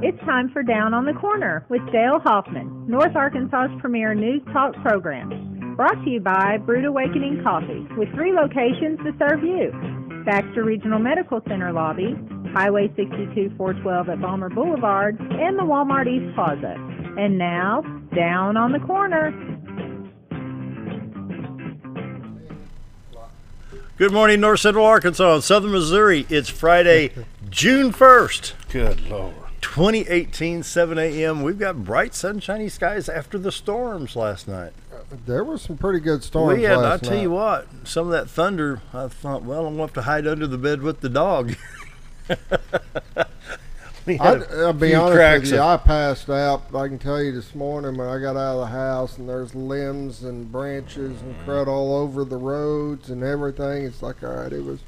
It's time for Down on the Corner with Dale Hoffman, North Arkansas's premier news talk program. Brought to you by Brood Awakening Coffee, with 3 locations to serve you. Baxter Regional Medical Center lobby, Highway 62 412 at Balmer Boulevard, and the Walmart East Plaza. And now, Down on the Corner. Good morning, North Central Arkansas and Southern Missouri. It's Friday, June 1st. Good Lord. 2018, 7 a.m. We've got bright, sunshiny skies after the storms last night. There were some pretty good storms last night. I'll tell you what, some of that thunder, I thought, well, I'm going to have to hide under the bed with the dog. I'll be honest with you, I passed out. I can tell you this morning when I got out of the house and there's limbs and branches and crud all over the roads and everything. It's like, all right, it was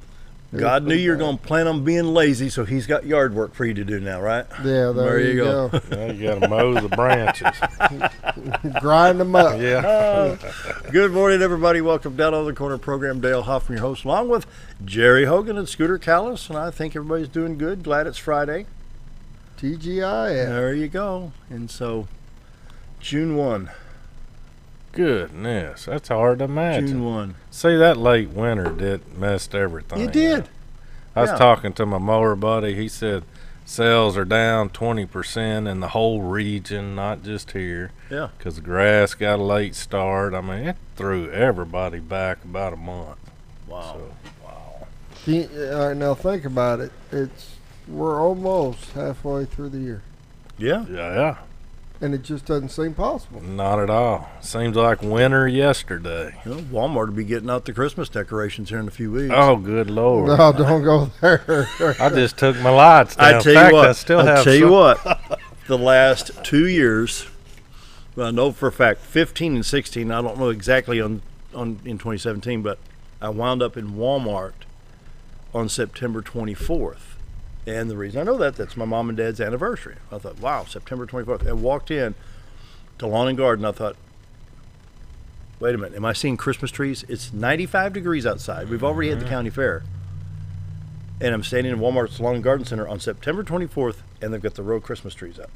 God knew you were going to plan on being lazy, so he's got yard work for you to do now, right? Yeah, there you go. Now you got to mow the branches. Grind them up. Yeah. Good morning, everybody. Welcome down on the corner program. Dale Hoffman, your host, along with Jerry Hogan and Scooter Callis, and I think everybody's doing good. Glad it's Friday. TGI. There you go. And so, June 1. Goodness, that's hard to imagine. June 1. See, that late winter messed everything. It did. I was talking to my mower buddy. He said sales are down 20% in the whole region, not just here. Yeah. Because the grass got a late start. I mean, it threw everybody back about a month. Wow. Wow. Now think about it. We're almost halfway through the year. Yeah. Yeah. And it just doesn't seem possible. Not at all. Seems like winter yesterday. You know, Walmart will be getting out the Christmas decorations here in a few weeks. Oh, good Lord. No, don't go there. I just took my lights down. I tell you what, some. The last 2 years, well, I know for a fact, 15 and 16, I don't know exactly in 2017, but I wound up in Walmart on September 24th. And the reason I know that's my mom and dad's anniversary. I thought, wow, September 24th. I walked in to Lawn and Garden. I thought, wait a minute, am I seeing Christmas trees? It's 95 degrees outside. We've already had the county fair. And I'm standing in Walmart's Lawn and Garden Center on September 24th, and they've got the row Christmas trees up.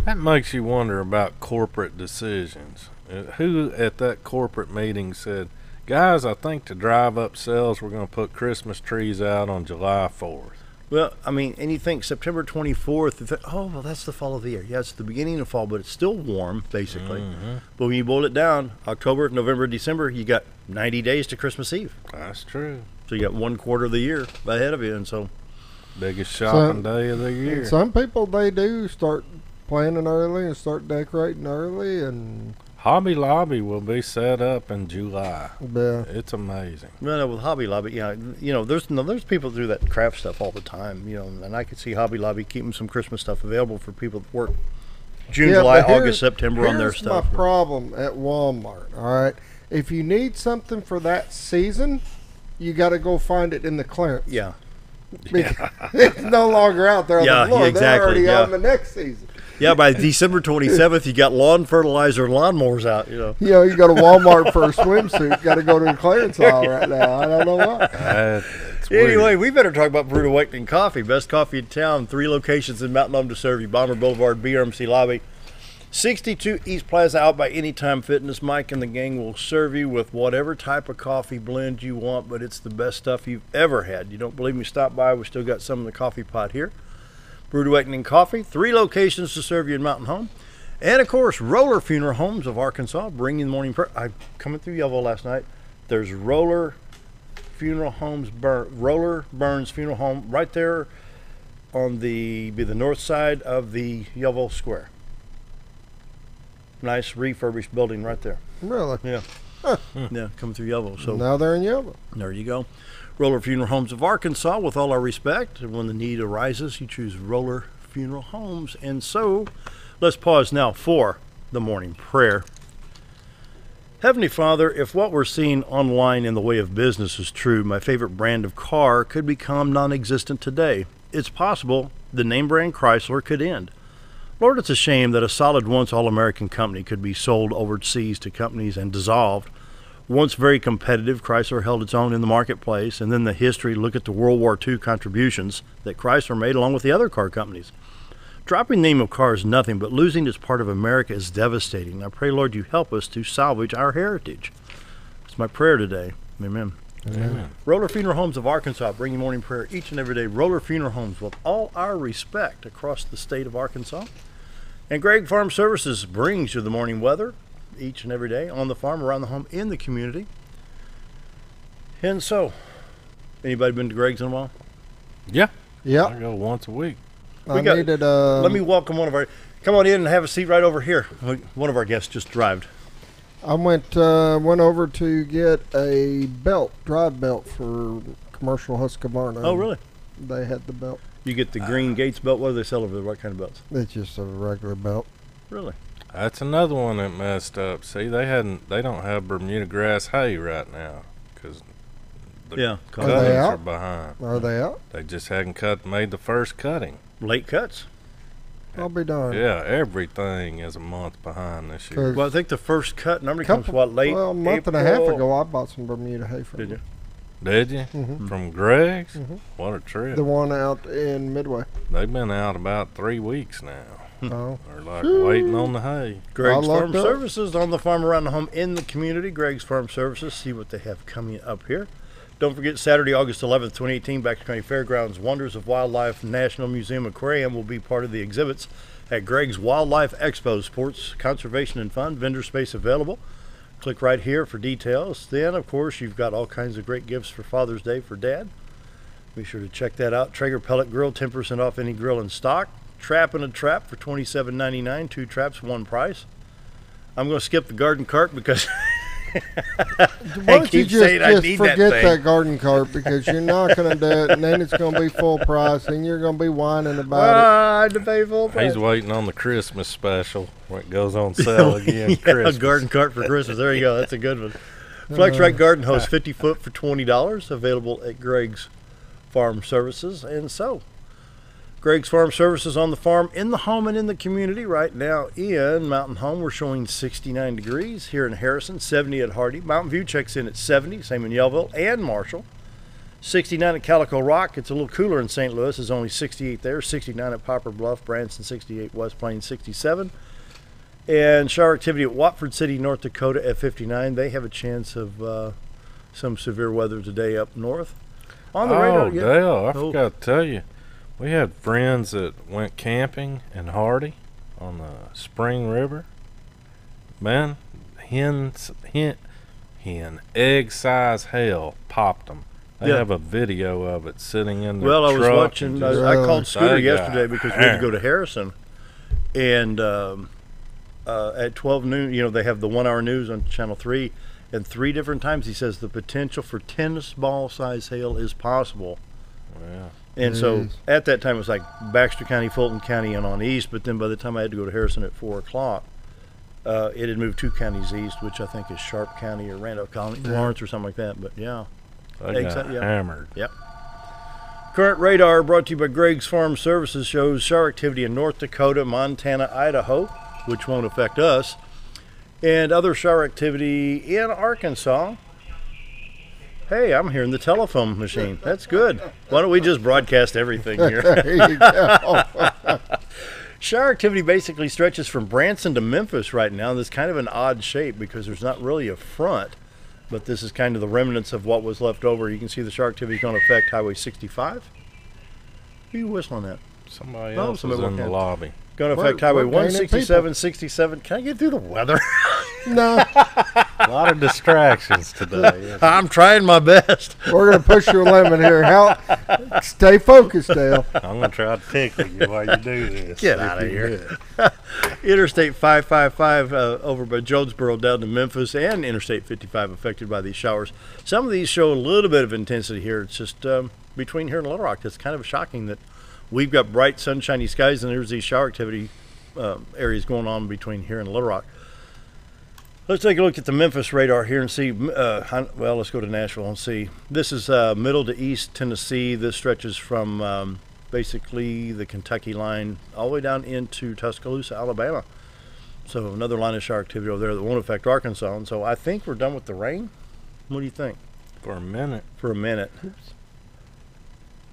That makes you wonder about corporate decisions. Who at that corporate meeting said, guys, I think to drive up sales, we're going to put Christmas trees out on July 4th. Well, I mean, and you think September 24th, you think, oh, well, that's the fall of the year. Yeah, it's the beginning of fall, but it's still warm, basically. Mm-hmm. But when you boil it down, October, November, December, you got 90 days to Christmas Eve. That's true. So you got 1/4 of the year ahead of you, and so. Biggest shopping day of the year. Some people, they do start planning early and start decorating early, and Hobby Lobby will be set up in July. Yeah. It's amazing. Well, with Hobby Lobby, there's people that do that craft stuff all the time, and I could see Hobby Lobby keeping some Christmas stuff available for people that work June, July, August, September on their stuff. Here's my problem at Walmart, all right? If you need something for that season, you got to go find it in the clearance. Yeah. It's no longer out there on the floor. Exactly. They're already on the next season. Yeah, by December 27th, you got lawn fertilizer and lawnmowers out, You go to Walmart for a swimsuit. Got to go to the clearance aisle right now. I don't know why. Anyway, we better talk about Brood Awakening Coffee. Best coffee in town. 3 locations in Mountain Home to serve you. Balmer Boulevard, BRMC Lobby. 62 East Plaza, out by Anytime Fitness. Mike and the gang will serve you with whatever type of coffee blend you want, but it's the best stuff you've ever had. You don't believe me? Stop by. We still got some in the coffee pot here. Brood Awakening Coffee, 3 locations to serve you in Mountain Home. And, of course, Roller Funeral Homes of Arkansas, bringing the morning prayer. I'm coming through Yellowville last night. There's Roller Burns Funeral Home right there on the north side of the Yellowville Square. Nice refurbished building right there. Really? Yeah. Huh. Yeah, coming through Yellowville. So now they're in Yellowville. There you go. Roller Funeral Homes of Arkansas, with all our respect. And when the need arises, you choose Roller Funeral Homes. And so, let's pause now for the morning prayer. Heavenly Father, if what we're seeing online in the way of business is true, my favorite brand of car could become non-existent today. It's possible the name brand Chrysler could end. Lord, it's a shame that a solid once all-American company could be sold overseas to companies and dissolved. Once very competitive, Chrysler held its own in the marketplace, and then the history, look at the World War II contributions that Chrysler made along with the other car companies. Dropping the name of car is nothing, but losing this part of America is devastating. I pray, Lord, you help us to salvage our heritage. It's my prayer today. Amen. Amen. Roller Funeral Homes of Arkansas bring you morning prayer each and every day. Roller Funeral Homes, with all our respect across the state of Arkansas. And Gregg Farm Services brings you the morning weather each and every day on the farm, around the home, in the community. And so, anybody been to Gregg's in a while? Yeah. Yeah. I go once a week. Let me welcome one of our. Come on in and have a seat right over here. One of our guests just arrived. I went over to get a drive belt for commercial Husqvarna. Oh, really? They had the belt. You get the green Gates belt. What do they sell over there? What kind of belts? It's just a regular belt. Really? That's another one that messed up. See, they don't have Bermuda grass hay right now because the cuttings are behind. Are they out? They just hadn't made the first cutting. Late cuts. I'll be darned. Yeah, everything is a month behind this year. Well, I think the first cut normally comes late. Well, a month and a half ago, I bought some Bermuda hay from Did you? Did you? Mm-hmm. From Gregg's? Mm-hmm. What a trip. The one out in Midway. They've been out about 3 weeks now. Oh. They're like waiting on the hay. Gregg's Farm Services, on the farm, around the home, in the community. Gregg's Farm Services. See what they have coming up here. Don't forget, Saturday, August 11th, 2018, Baxter County Fairgrounds, Wonders of Wildlife National Museum Aquarium will be part of the exhibits at Gregg's Wildlife Expo. Sports, conservation, and fun. Vendor space available. Click right here for details. Then, of course, you've got all kinds of great gifts for Father's Day for Dad. Be sure to check that out. Traeger Pellet Grill, 10% off any grill in stock. Trap and a Trap for $27.99. 2 traps, 1 price. I'm going to skip the garden cart because Why don't you just forget that garden cart, because you're not going to do it, and then it's going to be full price, and you're going to be whining about it. I had to pay full price. He's waiting on the Christmas special when it goes on sale again. A garden cart for Christmas. There you go. That's a good one. FlexRite garden hose, 50 foot for $20, available at Gregg's Farm Services. And so, Gregg's Farm Services, on the farm, in the home, and in the community. Right now in Mountain Home, we're showing 69 degrees. Here in Harrison, 70 at Hardy. Mountain View checks in at 70, same in Yellville and Marshall. 69 at Calico Rock. It's a little cooler in St. Louis. It's only 68 there. 69 at Poplar Bluff, Branson, 68 West Plains, 67. And shower activity at Watford City, North Dakota at 59. They have a chance of some severe weather today up north. On the radar, Dale, I forgot to tell you. We had friends that went camping in Hardy on the Spring River. Man, egg-size hail popped them. They have a video of it sitting in the truck. Well, I was watching. I called Scooter yesterday because we had to go to Harrison. And at 12 noon, you know, they have the 1 hour news on Channel 3. And 3 different times he says the potential for tennis ball size hail is possible. Yeah. And so at that time it was like Baxter County, Fulton County, and on east. But then by the time I had to go to Harrison at 4 o'clock, it had moved 2 counties east, which I think is Sharp County or Randolph County, Lawrence or something like that. But yeah, they got hammered. Yep. Current radar brought to you by Gregg's Farm Services shows shower activity in North Dakota, Montana, Idaho, which won't affect us, and other shower activity in Arkansas. Hey, I'm hearing the telephone machine. That's good. Why don't we just broadcast everything here? There you go. Shower activity basically stretches from Branson to Memphis right now. This kind of an odd shape because there's not really a front, but this is kind of the remnants of what was left over. You can see the shower activity is going to affect Highway 65. Who are you whistling at? Somebody else is in the lobby. Going to affect Highway 167, 67. Can I get through the weather? No. A lot of distractions today. I'm trying my best. We're going to push your limit here. Stay focused, Dale. I'm going to try to tickle you while you do this. Get out of here. Interstate 555 over by Jonesboro down to Memphis, and Interstate 55 affected by these showers. Some of these show a little bit of intensity here. It's just between here and Little Rock. It's kind of shocking that we've got bright, sunshiny skies, and there's these shower activity areas going on between here and Little Rock. Let's take a look at the Memphis radar here and see. Well, let's go to Nashville and see. This is middle to east Tennessee. This stretches from basically the Kentucky line all the way down into Tuscaloosa, Alabama. So another line of shower activity over there that won't affect Arkansas. And so I think we're done with the rain. What do you think? For a minute. For a minute. Oops.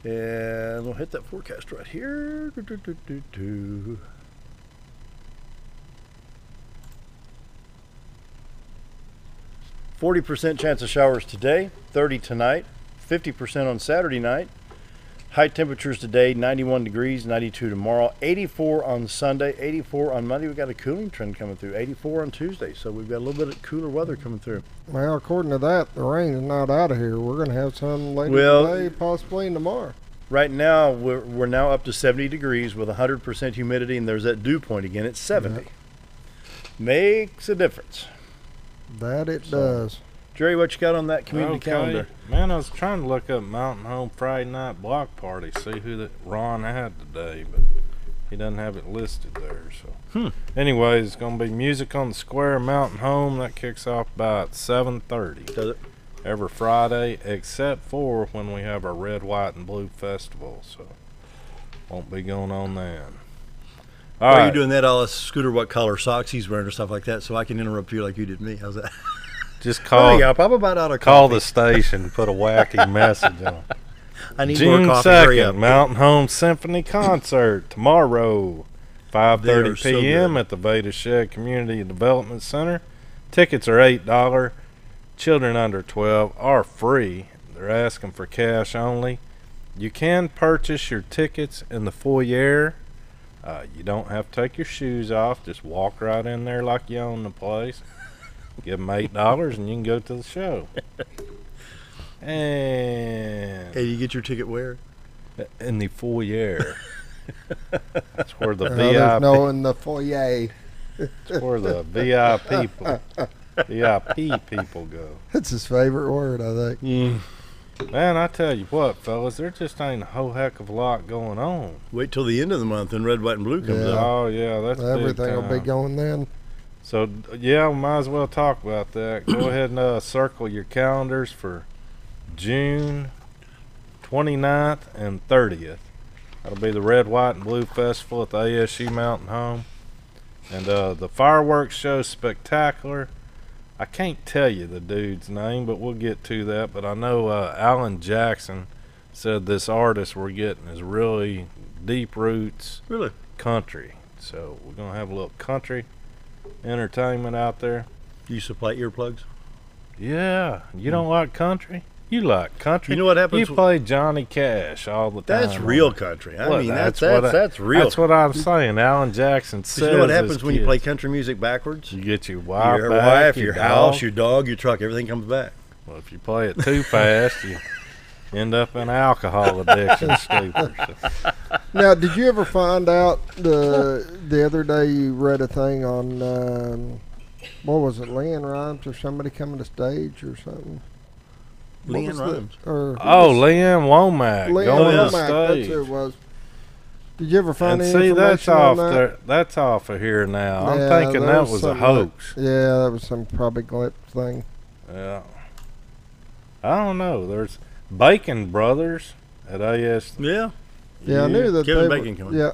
And we'll hit that forecast right here. 40% chance of showers today, 30 tonight, 50% on Saturday night. High temperatures today, 91 degrees, 92 tomorrow, 84 on Sunday, 84 on Monday. We've got a cooling trend coming through, 84 on Tuesday. So we've got a little bit of cooler weather coming through. Well, according to that, the rain is not out of here. We're going to have some later today, possibly tomorrow. Right now, we're now up to 70 degrees with 100% humidity, and there's that dew point again at 70. Yeah. Makes a difference. That it does. Jerry, what you got on that community calendar? Man, I was trying to look up Mountain Home Friday Night Block Party, see who Ron had today, but he doesn't have it listed there. So, anyways, it's going to be music on the square, Mountain Home. That kicks off about 7:30. Does it? Every Friday, except for when we have our Red, White, and Blue Festival. So, won't be going on then. All right. You doing that? I'll ask Scooter what color socks he's wearing or stuff like that, so I can interrupt you like you did me. How's that? Just call. I'm about out of call coffee. The station. Put a wacky message on. I need June more coffee. Hurry up. 2nd, Mountain Home Symphony Concert tomorrow, 5:30 p.m. at the Veda Shed Community Development Center. Tickets are $8. Children under 12 are free. They're asking for cash only. You can purchase your tickets in the foyer. You don't have to take your shoes off. Just walk right in there like you own the place. Give them $8 and you can go to the show. And hey, you get your ticket where? In the foyer. That's where the VIP. No, in the foyer. That's where the VIP people go. That's his favorite word, I think. Man, I tell you what, fellas, there just ain't a whole heck of a lot going on. Wait till the end of the month and Red, White, and Blue comes up. Oh yeah, that's everything will be going then. So, yeah, we might as well talk about that. Go ahead and circle your calendars for June 29th and 30th. That'll be the Red, White, and Blue Festival at the ASU Mountain Home. And the fireworks show spectacular. I can't tell you the dude's name, but we'll get to that. But I know Alan Jackson said this artist we're getting is really deep roots country. So we're going to have a little country entertainment out there. Do you supply earplugs? Yeah. You don't like country? You like country. You know what happens? You play Johnny Cash all the time. That's real country. I mean, that's real. That's what I'm saying. Alan Jackson says. You know what happens when you play country music backwards? You get your wife, your house, your dog, your truck, everything comes back. Well, if you play it too fast, you end up in alcohol addiction stupor. Now, did you ever find out the other day you read a thing on what was it, Leanne Rhymes or somebody coming to stage or something? Leanne Rhymes. Leanne Womack going to stage. That's who it was. Did you ever find any information that's off on that? there? That's off of here now. I'm thinking that was a hoax. Yeah, that was some probably glitch thing. Yeah. I don't know. There's Bacon Brothers at AS. Yeah. Yeah, I knew that Kevin Bacon coming. Yeah.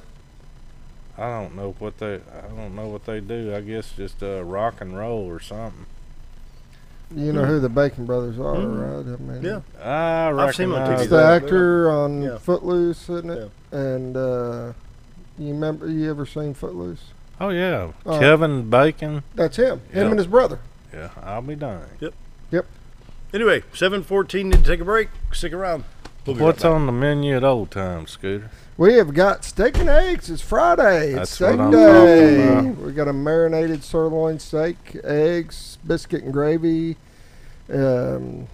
I don't know what they do. I guess just rock and roll or something. You know who the Bacon Brothers are, right? I mean, yeah. I I've seen them on TV. It's the actor on Footloose, isn't it? Yeah. And you ever seen Footloose? Oh yeah, Kevin Bacon. That's him. Him and his brother. Yeah, I'll be darned. Yep. Anyway, 7:14. Need to take a break. Stick around. What's on the menu at Old Time, Scooter? We have got steak and eggs. It's Friday. It's steak what I'm day. talking about. We got a marinated sirloin steak, eggs, biscuit and gravy. For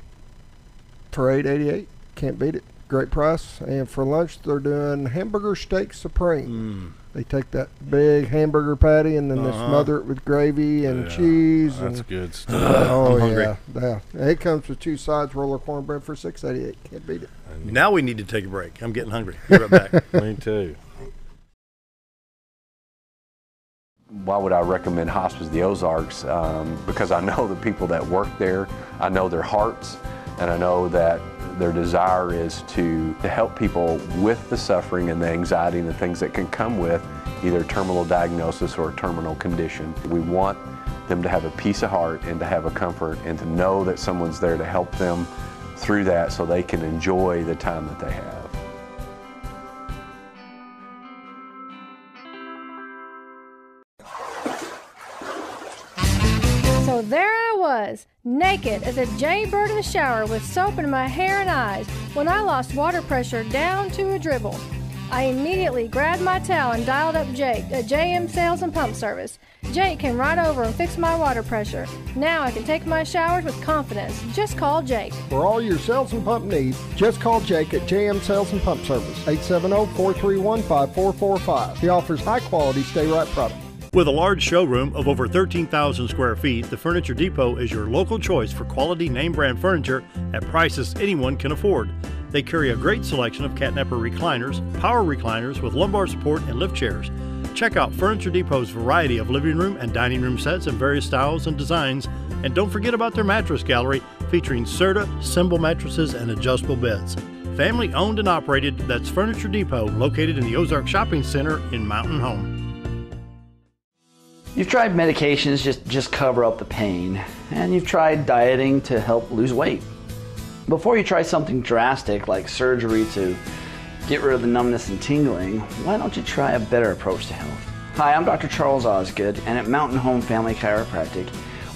$8.88. Can't beat it. Great price. And for lunch, they're doing hamburger steak supreme. They take that big hamburger patty and then they smother it with gravy and cheese. That's good stuff. Oh, yeah. It comes with 2 sides, roller cornbread for $6.88. Can't beat it. Now we need to take a break. I'm getting hungry. Be right back. Me too. Why would I recommend Hospice of the Ozarks? Because I know the people that work there, I know their hearts, and I know that their desire is to help people with the suffering and the anxiety and the things that can come with either terminal diagnosis or a terminal condition. We want them to have a peace of heart and to have a comfort and to know that someone's there to help them through that so they can enjoy the time that they have. was, naked as a jaybird in the shower with soap in my hair and eyes when I lost water pressure down to a dribble. I immediately grabbed my towel and dialed up Jake at JM Sales and Pump Service. Jake came right over and fixed my water pressure. Now I can take my showers with confidence. Just call Jake. For all your sales and pump needs, just call Jake at JM Sales and Pump Service, 870-431-5445. He offers high-quality stay-right products. With a large showroom of over 13,000 square feet, the Furniture Depot is your local choice for quality name brand furniture at prices anyone can afford. They carry a great selection of catnapper recliners, power recliners with lumbar support and lift chairs. Check out Furniture Depot's variety of living room and dining room sets in various styles and designs. And don't forget about their mattress gallery featuring Serta, Symbol mattresses, and adjustable beds. Family owned and operated, that's Furniture Depot, located in the Ozark Shopping Center in Mountain Home. You've tried medications just cover up the pain, and you've tried dieting to help lose weight. Before you try something drastic like surgery to get rid of the numbness and tingling, why don't you try a better approach to health? Hi, I'm Dr. Charles Osgood, and at Mountain Home Family Chiropractic,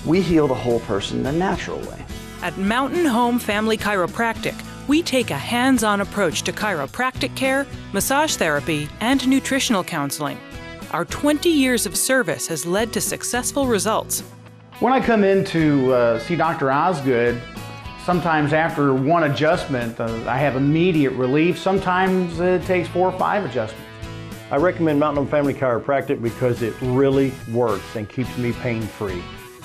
we heal the whole person the natural way. At Mountain Home Family Chiropractic, we take a hands-on approach to chiropractic care, massage therapy, and nutritional counseling. Our 20 years of service has led to successful results. When I come in to see Dr. Osgood, sometimes after one adjustment, I have immediate relief. Sometimes it takes 4 or 5 adjustments. I recommend Mountain Home Family Chiropractic because it really works and keeps me pain-free.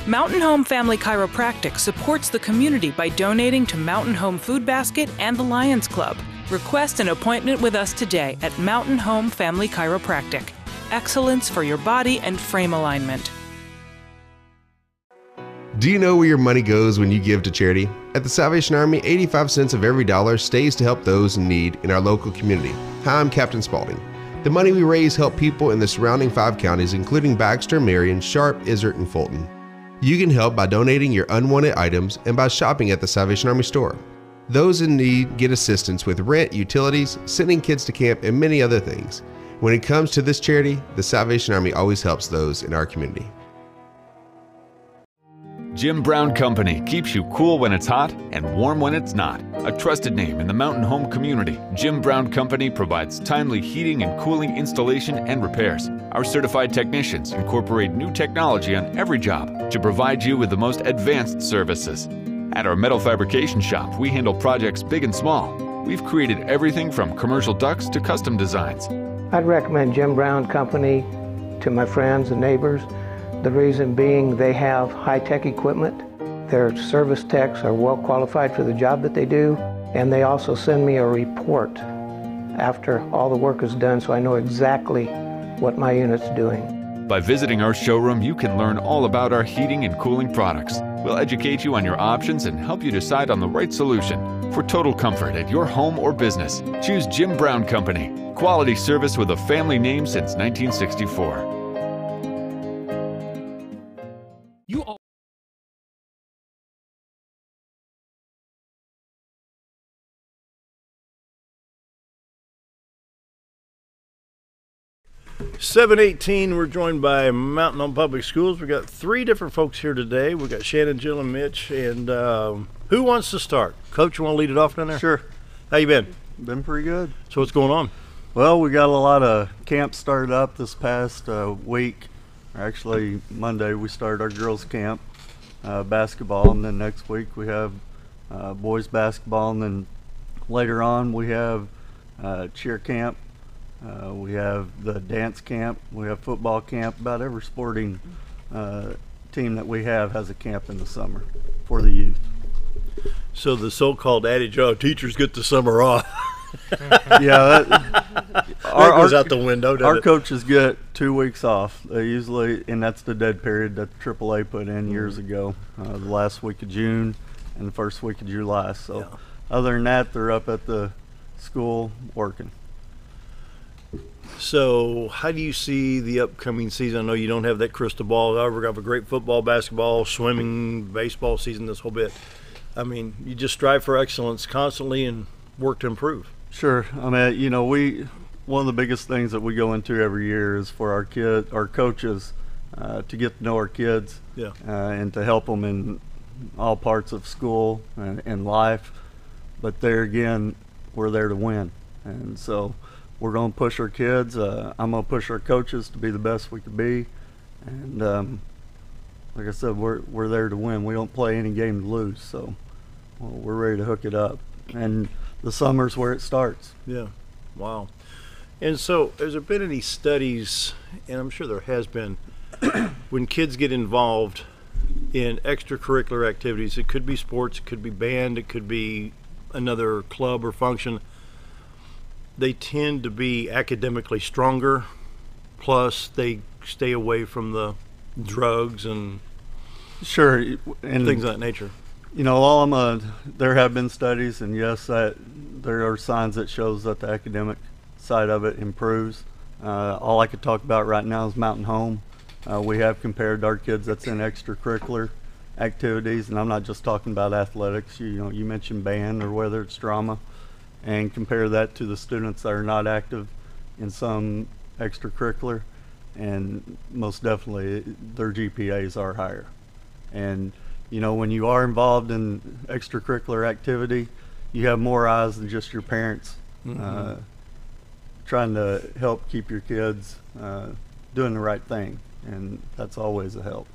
Mountain Home Family Chiropractic supports the community by donating to Mountain Home Food Basket and the Lions Club. Request an appointment with us today at Mountain Home Family Chiropractic. Excellence for your body and frame alignment. Do you know where your money goes when you give to charity? At the Salvation Army, 85 cents of every dollar stays to help those in need in our local community. Hi, I'm Captain Spaulding. The money we raise help people in the surrounding 5 counties, including Baxter, Marion, Sharp, Izzard, and Fulton. You can help by donating your unwanted items and by shopping at the Salvation Army store. Those in need get assistance with rent, utilities, sending kids to camp, and many other things. When it comes to this charity, the Salvation Army always helps those in our community. Jim Brown Company keeps you cool when it's hot and warm when it's not. A trusted name in the Mountain Home community, Jim Brown Company provides timely heating and cooling installation and repairs. Our certified technicians incorporate new technology on every job to provide you with the most advanced services. At our metal fabrication shop, we handle projects big and small. We've created everything from commercial ducts to custom designs. I'd recommend Jim Brown Company to my friends and neighbors. The reason being they have high-tech equipment. Their service techs are well qualified for the job that they do, and they also send me a report after all the work is done so I know exactly what my unit's doing. By visiting our showroom, you can learn all about our heating and cooling products. We'll educate you on your options and help you decide on the right solution. For total comfort at your home or business, choose Jim Brown Company. Quality service with a family name since 1964. $7:18, we're joined by Mountain Home Public Schools. We got 3 different folks here today. We got Shannon, Jill, and Mitch. And who wants to start? Coach, you want to lead it off down there? Sure. How you been? Been pretty good. So what's going on? Well, we got a lot of camps started up this past week. Actually, Monday we started our girls' camp, basketball, and then next week we have boys' basketball, and then later on we have cheer camp. We have the dance camp, we have football camp. About every sporting team that we have has a camp in the summer for the youth. So the so-called adage, oh, teachers get the summer off. Yeah, that goes out the window. Our coaches get 2 weeks off. They usually, and that's the dead period that the AAA put in years ago, the last week of June and the first week of July. So yeah. Other than that, they're up at the school working. So how do you see the upcoming season? I know you don't have that crystal ball. However, we have a great football, basketball, swimming, baseball season this whole bit. I mean, you just strive for excellence constantly and work to improve. Sure. I mean, you know, one of the biggest things that we go into every year is for our coaches to get to know our kids, and to help them in all parts of school and life. But there again, we're there to win. And so we're going to push our kids. I'm going to push our coaches to be the best we could be. And like I said, we're there to win. We don't play any game to lose. So we're ready to hook it up. And the summer's where it starts. Yeah. Wow. And so has there been any studies, and I'm sure there has been, when kids get involved in extracurricular activities, it could be sports, it could be band, it could be another club or function, they tend to be academically stronger, plus they stay away from the drugs and sure, and things of that nature. You know, there have been studies, and yes, that there are signs that shows that the academic side of it improves. All I could talk about right now is Mountain Home. We have compared our kids that's in extracurricular activities, and I'm not just talking about athletics. You know, you mentioned band or whether it's drama, and compare that to the students that are not active in some extracurricular, and most definitely their GPAs are higher. And you know, when you are involved in extracurricular activity, you have more eyes than just your parents trying to help keep your kids doing the right thing, and that's always a help.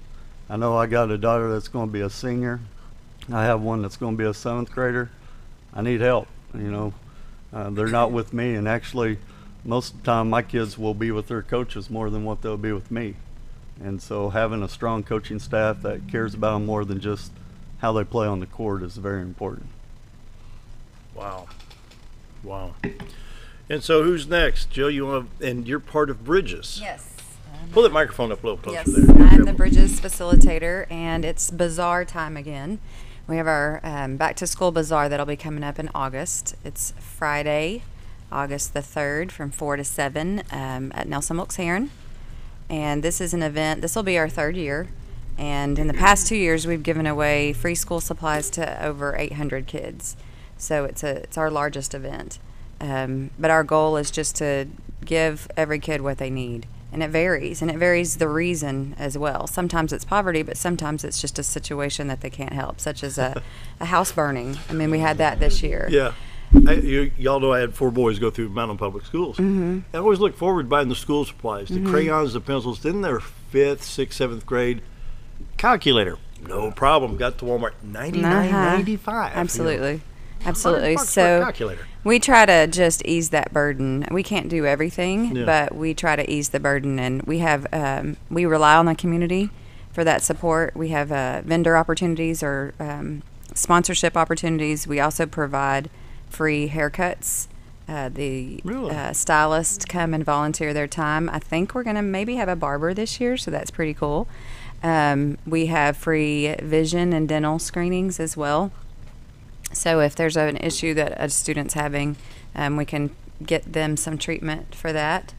I know I got a daughter that's going to be a senior. I have one that's going to be a 7th grader. I need help. You know, they're not with me, and actually most of the time my kids will be with their coaches more than what they'll be with me. And so having a strong coaching staff that cares about them more than just how they play on the court is very important. Wow. Wow. And so who's next? Jill, and you're part of Bridges. Yes. Pull that microphone up a little closer there. Yes, I'm the Bridges facilitator, and it's bazaar time again. We have our back to school bazaar that'll be coming up in August. It's Friday, August the 3rd from 4 to 7 at Nelson Wilkes Heron. And this is an event, this will be our 3rd year. And in the past 2 years, we've given away free school supplies to over 800 kids. So it's our largest event. But our goal is just to give every kid what they need. And it varies the reason as well. Sometimes it's poverty, but sometimes it's just a situation that they can't help, such as a house burning. I mean, we had that this year. Yeah. Y'all know I had 4 boys go through Mountain Public Schools. Mm-hmm. I always look forward to buying the school supplies, the crayons, the pencils. Then their 5th, 6th, 7th grade calculator. No problem. Got to Walmart, $99.95. Absolutely. You know, Absolutely. So we try to just ease that burden. We can't do everything, but we try to ease the burden, and we have we rely on the community for that support. We have vendor opportunities or sponsorship opportunities. We also provide free haircuts. The stylists come and volunteer their time. I think we're going to maybe have a barber this year, so that's pretty cool. We have free vision and dental screenings as well. So if there's an issue that a student's having, we can get them some treatment for that.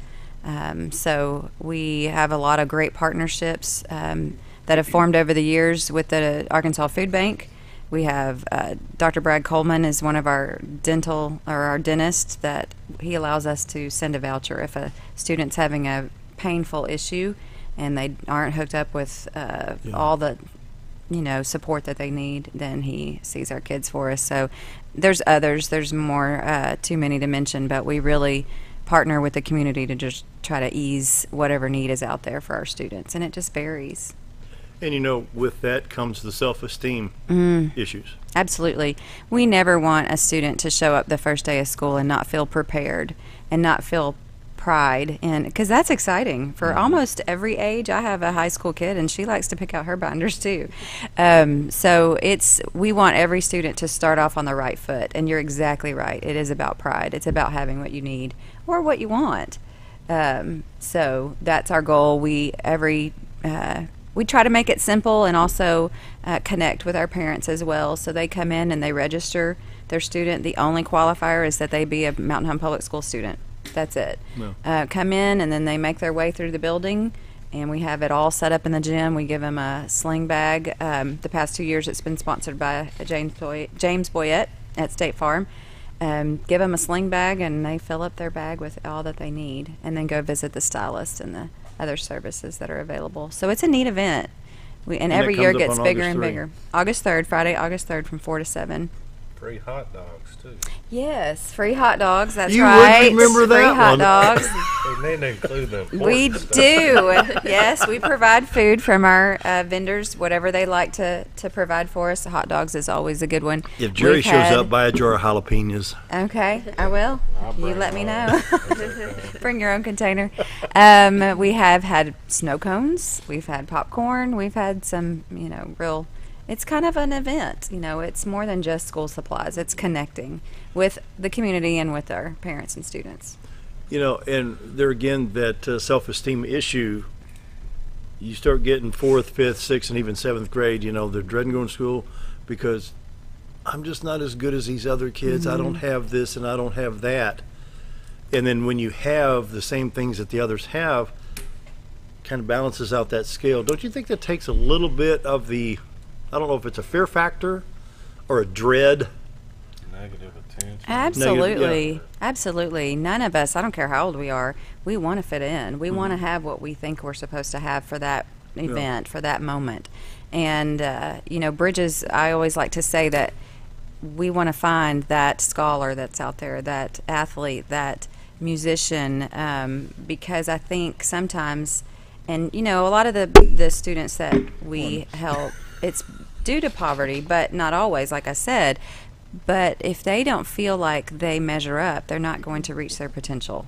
So we have a lot of great partnerships that have formed over the years with the Arkansas Food Bank. We have Dr. Brad Coleman is one of our dentists that he allows us to send a voucher if a student's having a painful issue and they aren't hooked up with all the support that they need, then he sees our kids for us. So there's others. There's more, too many to mention, but we really partner with the community to just try to ease whatever need is out there for our students, and it just varies. And with that comes the self-esteem issues. Absolutely. We never want a student to show up the first day of school and not feel prepared and not feel pride in, because that's exciting for almost every age. I have a high school kid and she likes to pick out her binders too. So we want every student to start off on the right foot, and you're exactly right. It is about pride. It's about having what you need or what you want. So that's our goal. We try to make it simple and also connect with our parents as well. So they come in and they register their student. The only qualifier is that they be a Mountain Home Public School student. That's it. No. Come in, and then they make their way through the building, and we have it all set up in the gym. We give them a sling bag. The past 2 years it's been sponsored by James Boyette at State Farm. Give them a sling bag, and they fill up their bag with all that they need, and then go visit the stylist and the other services that are available. So it's a neat event. And every year it gets bigger and bigger. August 3rd, Friday, August 3rd from 4 to 7. Free hot dogs, too. Yes, free hot dogs. That's you right. You would remember free that hot one. dogs. They need to include them. We do. Yes, we provide food from our vendors, whatever they like to provide for us. Hot dogs is always a good one. If Jerry shows up, buy a jar of jalapenos. Okay, I will. You let me know. Bring your own container. We have had snow cones. We've had popcorn. We've had some, real... It's kind of an event, it's more than just school supplies. It's connecting with the community and with our parents and students. And there again, that self-esteem issue, you start getting 4th, 5th, 6th, and even 7th grade, they're dreading going to school because I'm just not as good as these other kids. I don't have this and I don't have that. And then when you have the same things that the others have, kind of balances out that scale. Don't you think that takes a little bit of the... I don't know if it's a fear factor or a dread. Negative attention. Absolutely. Absolutely. None of us, I don't care how old we are, we want to fit in. We want to have what we think we're supposed to have for that event, for that moment. And, Bridges, I always like to say that we want to find that scholar that's out there, that athlete, that musician, because I think sometimes, and, a lot of the students that we help, it's due to poverty, but not always, like I said. But if they don't feel like they measure up, they're not going to reach their potential.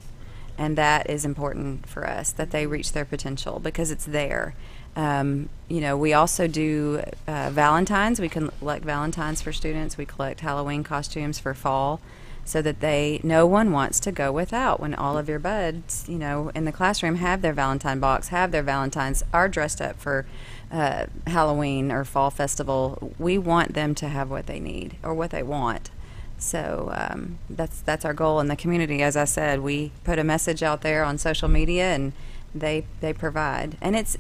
And that is important for us, that they reach their potential because it's there. We also do Valentine's. We collect Valentine's for students. We collect Halloween costumes for fall so that no one wants to go without when all of your buds, in the classroom have their Valentine box, have their Valentines, are dressed up for Halloween or fall festival. We want them to have what they need or what they want. So that's our goal in the community. As I said, we put a message out there on social media and they provide. And it's,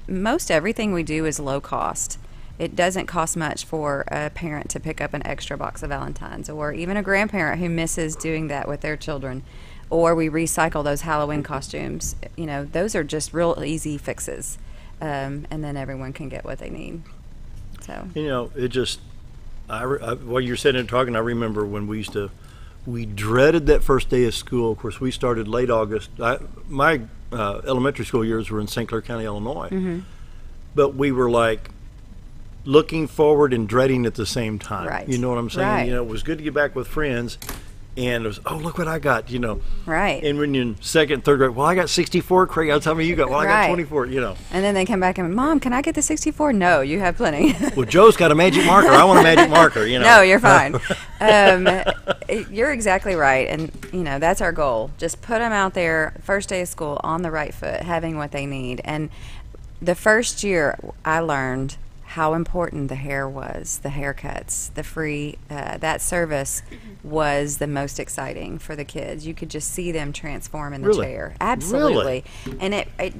most everything we do is low cost. It doesn't cost much for a parent to pick up an extra box of Valentines, or even a grandparent who misses doing that with their children. Or we recycle those Halloween costumes. Those are just real easy fixes. And then everyone can get what they need. So it just while you're sitting and talking, I remember when we dreaded that first day of school. Of course, we started late August. My elementary school years were in St. Clair County, Illinois, but we were like looking forward and dreading at the same time. Right. You know what I'm saying? Right. It was good to get back with friends. And it was, oh, look what I got, Right. And when you're in 2nd, 3rd grade, well, I got 64 crayons. How many you got? Well, I got 24, And then they come back and, Mom, can I get the 64? No, you have plenty. Well, Joe's got a magic marker. I want a magic marker, No, you're fine. You're exactly right. And, that's our goal. Just put them out there, first day of school, on the right foot, having what they need. And the first year, I learned how important the hair was, the haircuts, the free, that service was the most exciting for the kids. You could just see them transform in the chair. Absolutely. Really? And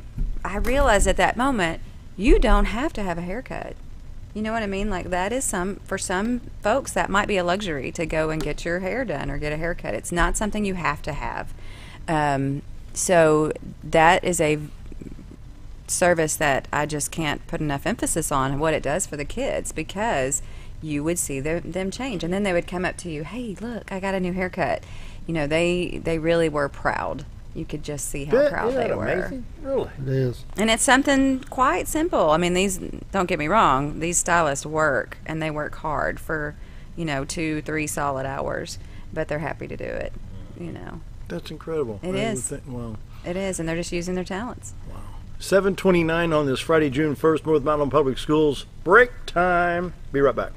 I realized at that moment, you don't have to have a haircut. You know what I mean? Like that is for some folks, that might be a luxury to go and get your hair done or get a haircut. It's not something you have to have. So that is a service that I just can't put enough emphasis on what it does for the kids, because you would see them change, and then they would come up to you, hey, look, I got a new haircut. They really were proud. You could just see how proud they were. Amazing? Really? It is. And it's something quite simple. I mean, don't get me wrong, these stylists work, and they work hard for 2-3 solid hours, but they're happy to do it. That's incredible. It is. Wow. It is, and they're just using their talents. Wow. 7:29 on this Friday, June 1st, North Mountain Public Schools. Break time. Be right back.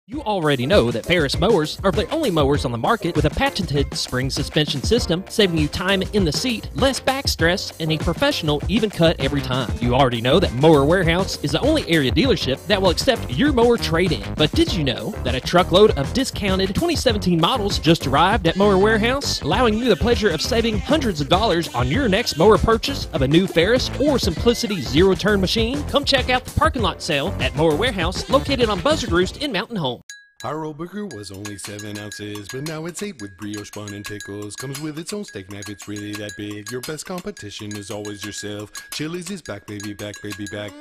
You already know that Ferris mowers are the only mowers on the market with a patented spring suspension system, saving you time in the seat, less back stress, and a professional even cut every time. You already know that Mower Warehouse is the only area dealership that will accept your mower trade-in. But did you know that a truckload of discounted 2017 models just arrived at Mower Warehouse, allowing you the pleasure of saving hundreds of dollars on your next mower purchase of a new Ferris or Simplicity zero-turn machine? Come check out the parking lot sale at Mower Warehouse, located on Buzzard Roost in Mountain Home. Our old burger was only 7 ounces, but now it's 8 with brioche bun and pickles. Comes with its own steak knife, it's really that big. Your best competition is always yourself. Chili's is back, baby, back, baby, back.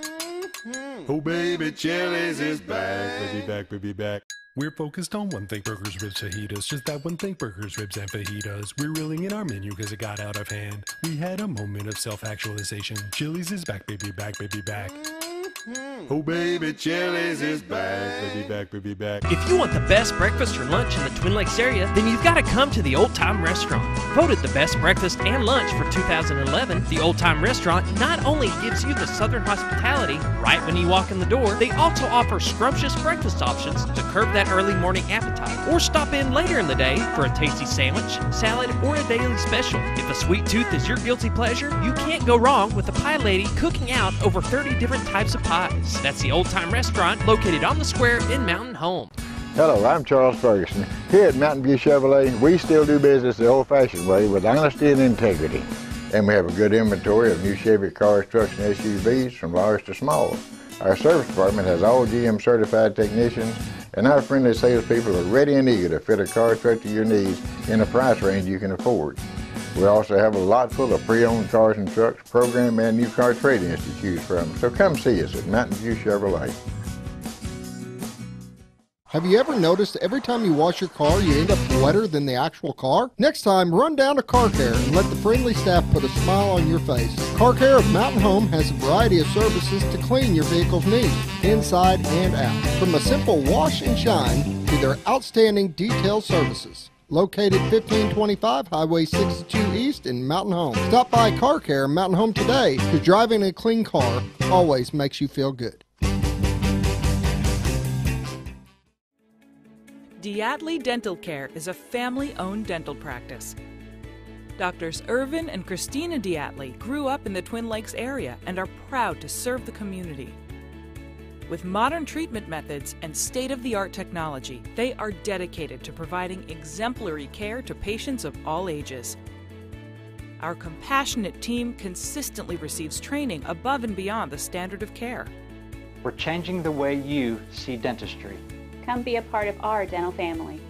Oh baby, Chili's is back, baby, back, baby, back. We're focused on one thing, burgers, ribs, fajitas. Just that one thing, burgers, ribs, and fajitas. We're reeling in our menu because it got out of hand. We had a moment of self-actualization. Chili's is back, baby, back, baby, back. Oh baby, Chili's is back, baby, back, baby, back. If you want the best breakfast or lunch in the Twin Lakes area, then you've got to come to the Old Time Restaurant. Voted the best breakfast and lunch for 2011, the Old Time Restaurant not only gives you the Southern hospitality right when you walk in the door, they also offer scrumptious breakfast options to curb that early morning appetite. Or stop in later in the day for a tasty sandwich, salad, or a daily special. If a sweet tooth is your guilty pleasure, you can't go wrong with the Pie Lady cooking out over 30 different types of pies. That's the Old Time Restaurant located on the square in Mountain Home. Hello, I'm Charles Ferguson. Here at Mountain View Chevrolet, we still do business the old-fashioned way with honesty and integrity. And we have a good inventory of new Chevy cars, trucks, and SUVs from large to small. Our service department has all GM certified technicians, and our friendly salespeople are ready and eager to fit a car truck to your needs in a price range you can afford. We also have a lot full of pre-owned cars and trucks, program and new car trade-ins to choose from. So come see us at Mountain View Chevrolet. Have you ever noticed every time you wash your car, you end up wetter than the actual car? Next time, run down to Car Care and let the friendly staff put a smile on your face. Car Care of Mountain Home has a variety of services to clean your vehicle's needs, inside and out. From a simple wash and shine to their outstanding detailed services. Located 1525 Highway 62 East in Mountain Home. Stop by Car Care Mountain Home today, because driving a clean car always makes you feel good. Diatley Dental Care is a family-owned dental practice. Doctors Irvin and Christina Diatley grew up in the Twin Lakes area and are proud to serve the community. With modern treatment methods and state-of-the-art technology, they are dedicated to providing exemplary care to patients of all ages. Our compassionate team consistently receives training above and beyond the standard of care. We're changing the way you see dentistry. Come be a part of our dental family.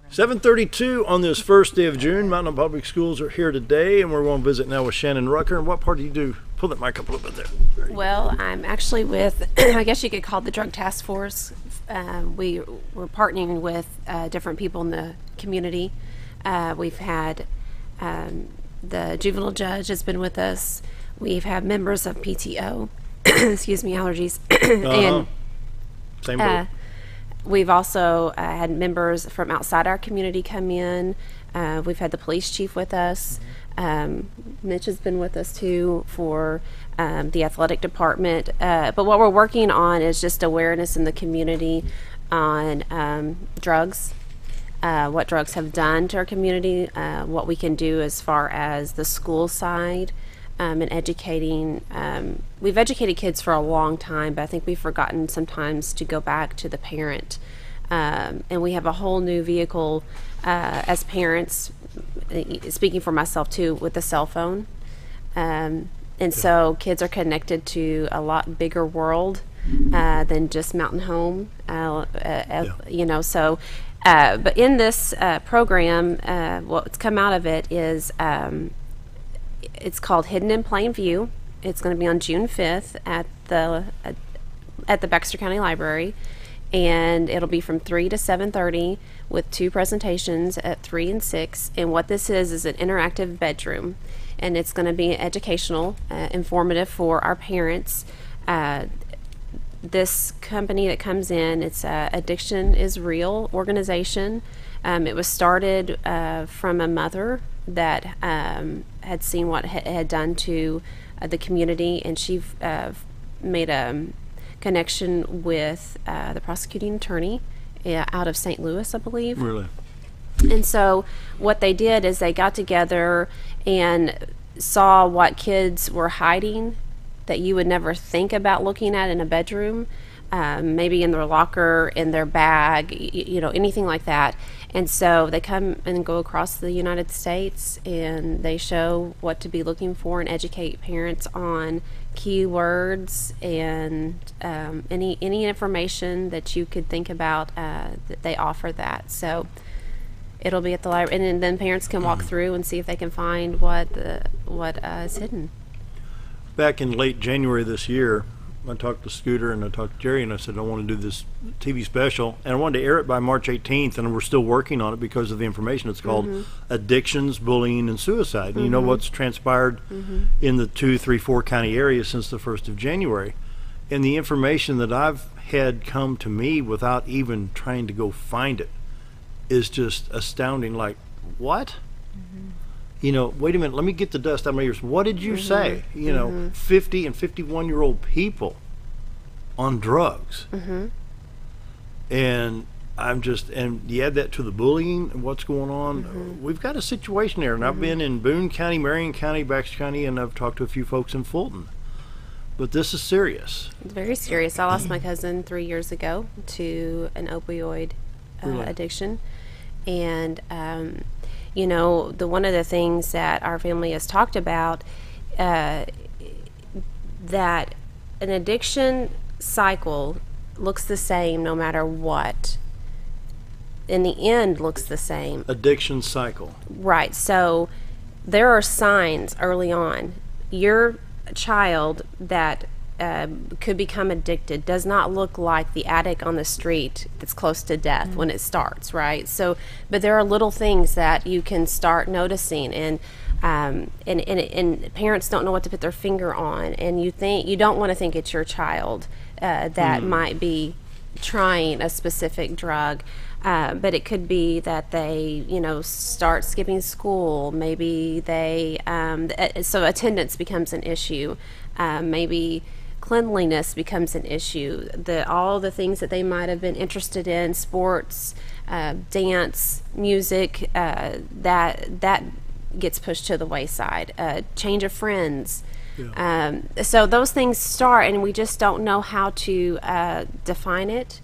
.32 on this first day of June. Mountain Public Schools are here today, and we're going to visit now with Shannon Rucker. And what part do you do? Pull that mic up a little bit there. Well, I'm actually with, I guess you could call it the Drug Task Force. We're partnering with different people in the community. We've had the juvenile judge has been with us. We've had members of PTO, excuse me, allergies, and same boat. We've also had members from outside our community come in. We've had the police chief with us. Mitch has been with us too for the athletic department. But what we're working on is just awareness in the community on drugs, what drugs have done to our community, what we can do as far as the school side. And educating. We've educated kids for a long time, but I think we've forgotten sometimes to go back to the parent. And we have a whole new vehicle as parents, speaking for myself too, with the cell phone. And so kids are connected to a lot bigger world than just Mountain Home. You know, so, but in this program, what's come out of it is it's called Hidden in Plain View. It's going to be on June 5th at the Baxter County Library, and it'll be from 3 to 7:30 with 2 presentations at 3 and 6. And what this is an interactive bedroom, and it's going to be educational, informative for our parents. This company that comes in, it's Addiction is Real organization. It was started from a mother that had seen what it had done to the community, and she made a connection with the prosecuting attorney out of St. Louis, I believe. Really? And so what they did is they got together and saw what kids were hiding that you would never think about looking at in a bedroom. maybe in their locker, in their bag, anything like that. And so they come and go across the United States, and they show what to be looking for and educate parents on keywords and any information that you could think about. That they offer that. So it'll be at the library, and then parents can walk through and see if they can find what is hidden. Back in late January this year, I talked to Scooter and I talked to Jerry, and I said I want to do this TV special, and I wanted to air it by March 18th, and we're still working on it because of the information. It's called Addictions, Bullying, and Suicide. And you know what's transpired in the 2, 3, 4 county areas since the 1st of January. And the information that I've had come to me without even trying to go find it is just astounding. Like, what? Wait a minute, let me get the dust out of my ears. What did you say? 50 and 51-year-old people on drugs. And and you add that to the bullying and what's going on. We've got a situation there, and I've been in Boone County, Marion County, Baxter County, and I've talked to a few folks in Fulton. But this is serious. It's very serious. I lost my cousin 3 years ago to an opioid addiction. And one of the things that our family has talked about, that an addiction cycle looks the same no matter what. In the end, looks the same. Addiction cycle. Right. So there are signs early on. Your child that could become addicted does not look like the addict on the street that's close to death when it starts, right? So, but there are little things that you can start noticing, and parents don't know what to put their finger on, and you don't want to think it's your child that might be trying a specific drug, but it could be that they start skipping school. Maybe they so attendance becomes an issue. Maybe cleanliness becomes an issue. All the things that they might have been interested in, sports, dance, music, that gets pushed to the wayside. Change of friends. Yeah. So those things start, and we just don't know how to define it.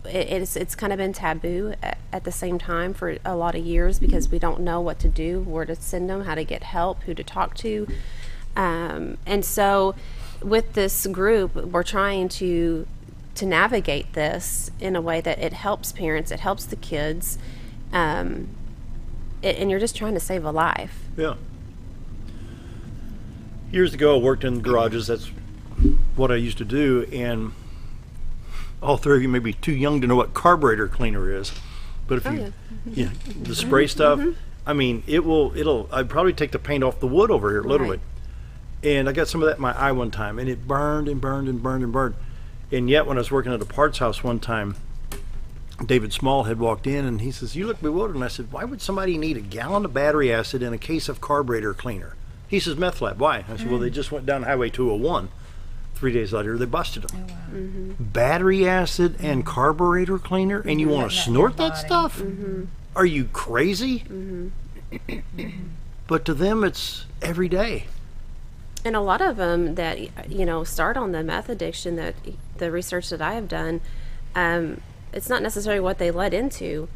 It's kind of been taboo at the same time for a lot of years, because we don't know what to do, where to send them, how to get help, who to talk to. And so with this group, we're trying to navigate this in a way that it helps parents, it helps the kids, and you're just trying to save a life. Yeah. Years ago, I worked in garages. That's what I used to do, and all three of you may be too young to know what carburetor cleaner is, but if the spray stuff, I mean, I'd probably take the paint off the wood over here, literally. Right. And I got some of that in my eye one time, and it burned and burned and burned and burned. And yet, when I was working at a parts house one time, David Small had walked in, and he says, "You look bewildered." And I said, "Why would somebody need a gallon of battery acid and a case of carburetor cleaner?" He says, "Meth lab." Why? I said, "Well, they just went down Highway 201. 3 days later, they busted them." Oh, wow. Battery acid and carburetor cleaner, and you want to snort that stuff? Are you crazy? But to them, it's every day. And a lot of them that start on the meth addiction, that the research that I have done, it's not necessarily what they led into.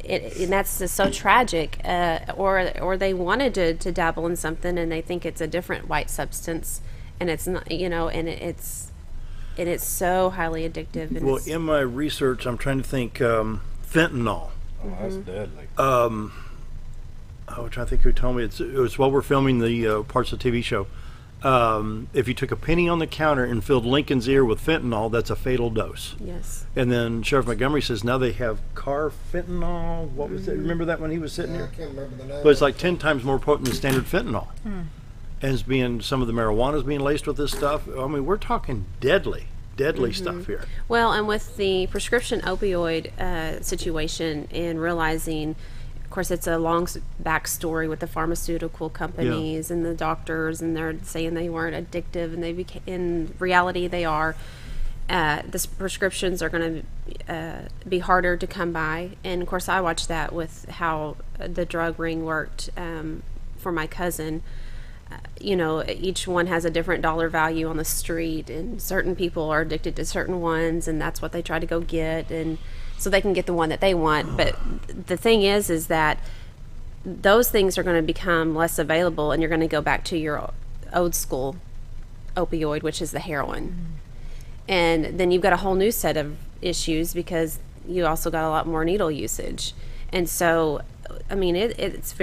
And that's just so tragic. Or they wanted to dabble in something, and they think it's a different white substance, and it's not, and it's so highly addictive. And well, in my research, I'm trying to think, fentanyl. Oh, that's deadly. I'm trying to think who told me. It was while we're filming the parts of the TV show. If you took a penny on the counter and filled Lincoln's ear with fentanyl, that's a fatal dose. Yes. And then Sheriff Montgomery says now they have carfentanil. What was it? Remember that when he was sitting here? I can't remember the name. But it's like 10 times more potent than standard fentanyl. And it's being, some of the marijuana is being laced with this stuff. I mean, we're talking deadly stuff here. Well, and with the prescription opioid situation, and realizing, of course, it's a long backstory with the pharmaceutical companies and the doctors, and they're saying they weren't addictive, and in reality they are. The prescriptions are going to be harder to come by, and of course I watched that with how the drug ring worked for my cousin. you know, each one has a different dollar value on the street, and certain people are addicted to certain ones, and that's what they try to go get, and so they can get the one that they want. But the thing is that those things are going to become less available, and you're going to go back to your old school opioid, which is the heroin. And then you've got a whole new set of issues because you also got a lot more needle usage. And so, I mean, it's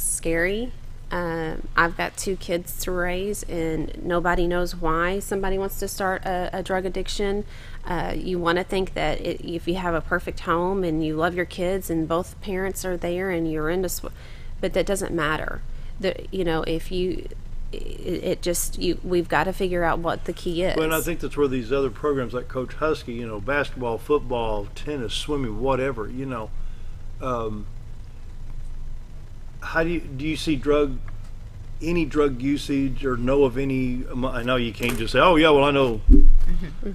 scary. I've got 2 kids to raise, and nobody knows why somebody wants to start a drug addiction. You want to think that if you have a perfect home and you love your kids and both parents are there and you're into, but that doesn't matter. You know, if you, we've got to figure out what the key is. Well, and I think that's where these other programs like Coach Huskey, you know, basketball, football, tennis, swimming, whatever, you know, how do you see any drug usage or know of any? I know you can't just say, oh yeah, well I know.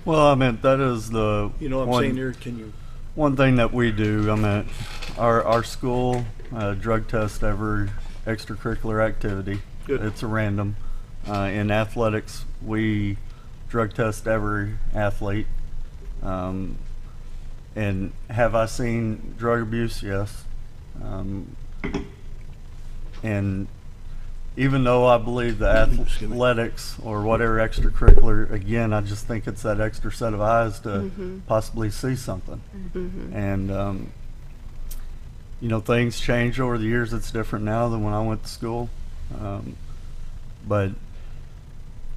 Well, I mean, that is the, you know what I'm saying here, can you? One thing that we do, I mean, our school drug test every extracurricular activity. Good. It's a random. In athletics, we drug test every athlete. And have I seen drug abuse? Yes. And even though I believe the athletics or whatever extracurricular, again, I just think it's that extra set of eyes to possibly see something. And, you know, things change over the years. It's different now than when I went to school. But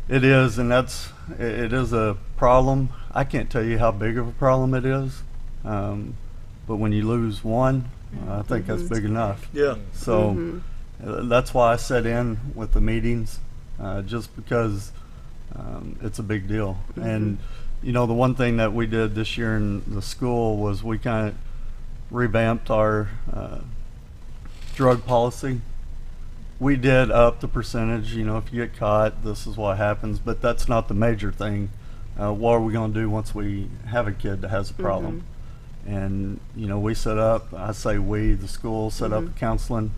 it is, and it is a problem. I can't tell you how big of a problem it is. But when you lose one, I think that's big enough. Yeah. So that's why I set in with the meetings, just because it's a big deal. And, you know, the one thing that we did this year in the school was we kind of revamped our drug policy. We did up the percentage, you know, if you get caught, this is what happens, but that's not the major thing. What are we going to do once we have a kid that has a problem? And, you know, we set up, I say we, the school, set up a counseling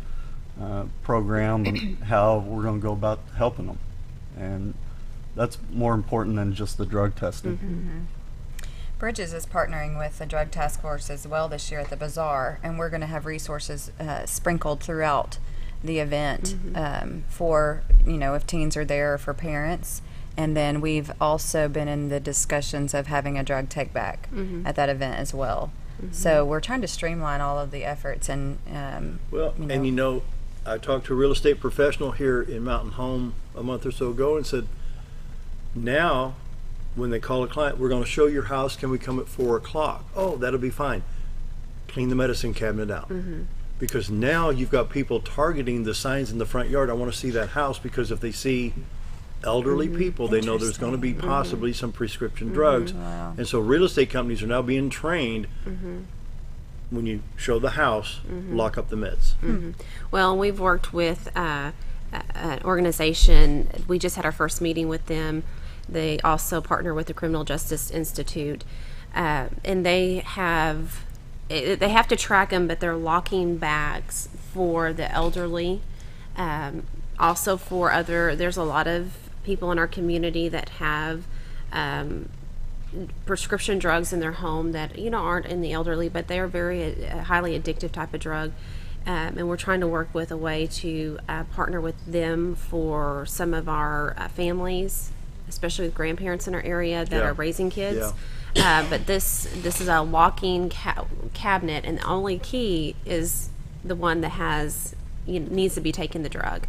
program and how we're going to go about helping them. And that's more important than just the drug testing. Bridges is partnering with the Drug Task Force as well this year at the Bazaar, and we're going to have resources sprinkled throughout the event for, you know, if teens are there or for parents. And then we've also been in the discussions of having a drug take back at that event as well. So we're trying to streamline all of the efforts. And well, you know. And you know, I talked to a real estate professional here in Mountain Home a month or so ago and said, now when they call a client, we're going to show your house, can we come at 4 o'clock? Oh, that'll be fine. Clean the medicine cabinet out. Because now you've got people targeting the signs in the front yard. I want to see that house, because if they see elderly people, they know there's going to be possibly some prescription drugs. Wow. And so real estate companies are now being trained, when you show the house, lock up the meds. Well, we've worked with an organization. We just had our first meeting with them. They also partner with the Criminal Justice Institute, and they have to track them, but they're locking bags for the elderly. Also for there's a lot of people in our community that have prescription drugs in their home that, you know, aren't in the elderly, but they are very highly addictive type of drug. And we're trying to work with a way to partner with them for some of our families, especially with grandparents in our area that are raising kids. But this is a locking cabinet, and the only key is the one that has, you know, needs to be taking the drug.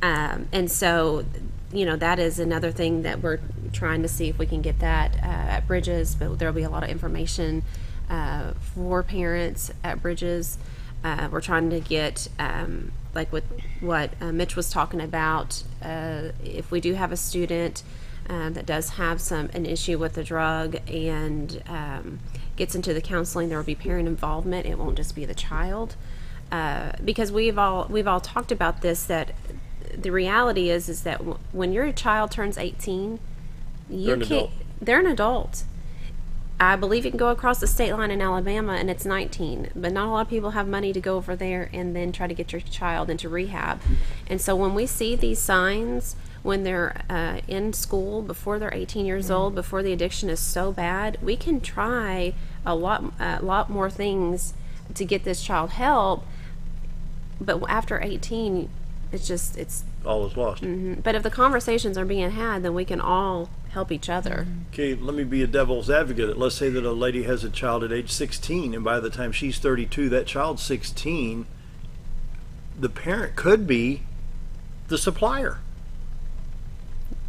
And so, you know, that is another thing that we're trying to see if we can get that at Bridges, but there'll be a lot of information for parents at Bridges. We're trying to get, like with what Mitch was talking about, if we do have a student that does have an issue with the drug and gets into the counseling, there will be parent involvement. It won't just be the child, because we've all talked about this, that the reality is that when your child turns 18, they're an adult. I believe you can go across the state line in Alabama and it's 19, but not a lot of people have money to go over there and then try to get your child into rehab. And so when we see these signs when they're in school, before they're 18 years old, before the addiction is so bad, we can try a lot more things to get this child help. But after 18, it's all is lost. But if the conversations are being had, then we can all help each other. Okay, let me be a devil's advocate. Let's say that a lady has a child at age 16, and by the time she's 32, that child's 16. The parent could be the supplier.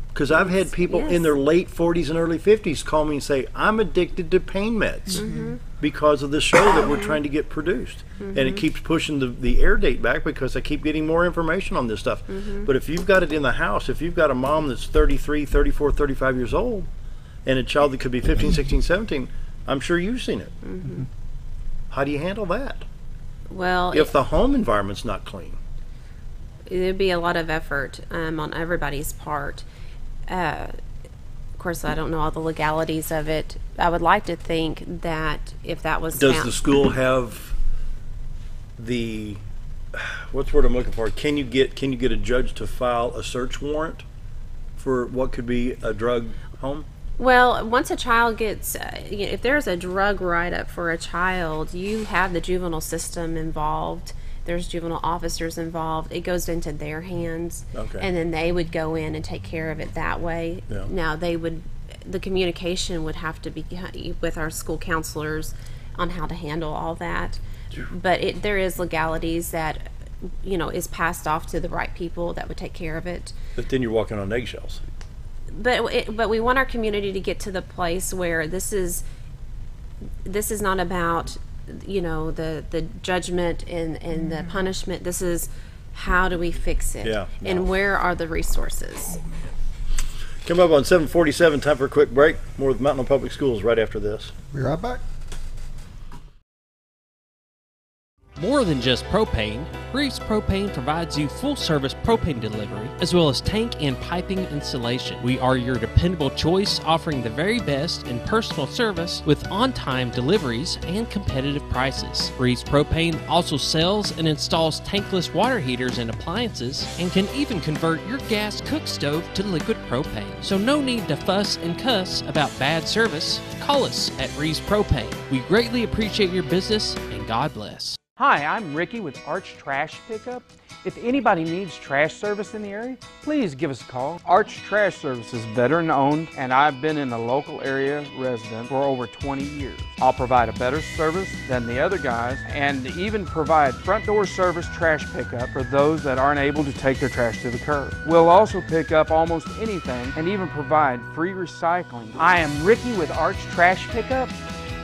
Because I've had people in their late 40s and early 50s call me and say, I'm addicted to pain meds because of the show that we're trying to get produced. And it keeps pushing the air date back because I keep getting more information on this stuff. But if you've got it in the house, if you've got a mom that's 33, 34, 35 years old, and a child that could be 15, 16, 17, I'm sure you've seen it. How do you handle that? Well, if the home environment's not clean. It'd be a lot of effort on everybody's part. Of course, I don't know all the legalities of it. I would like to think that if that was Does the school have the, what's the word I'm looking for? Can you get a judge to file a search warrant for what could be a drug home? Well, once a child gets, if there's a drug write-up for a child, you have the juvenile system involved. There's juvenile officers involved. It goes into their hands, and then they would go in and take care of it that way. Now, the communication would have to be with our school counselors on how to handle all that. But there is legalities that, is passed off to the right people that would take care of it. But then you're walking on eggshells. But we want our community to get to the place where this is not about the judgment and the punishment. This is how do we fix it, and where are the resources. Come up on 7:47, time for a quick break. More with Mountain Home Public Schools right after this. Be right back. More than just propane, Reeves Propane provides you full-service propane delivery as well as tank and piping installation. We are your dependable choice, offering the very best in personal service with on-time deliveries and competitive prices. Reeves Propane also sells and installs tankless water heaters and appliances and can even convert your gas cook stove to liquid propane. So no need to fuss and cuss about bad service. Call us at Reeves Propane. We greatly appreciate your business and God bless. Hi, I'm Ricky with Arch Trash Pickup. If anybody needs trash service in the area, please give us a call. Arch Trash Service is veteran owned, and I've been in the local area resident for over 20 years. I'll provide a better service than the other guys and even provide front door service trash pickup for those that aren't able to take their trash to the curb. We'll also pick up almost anything and even provide free recycling. I am Ricky with Arch Trash Pickup,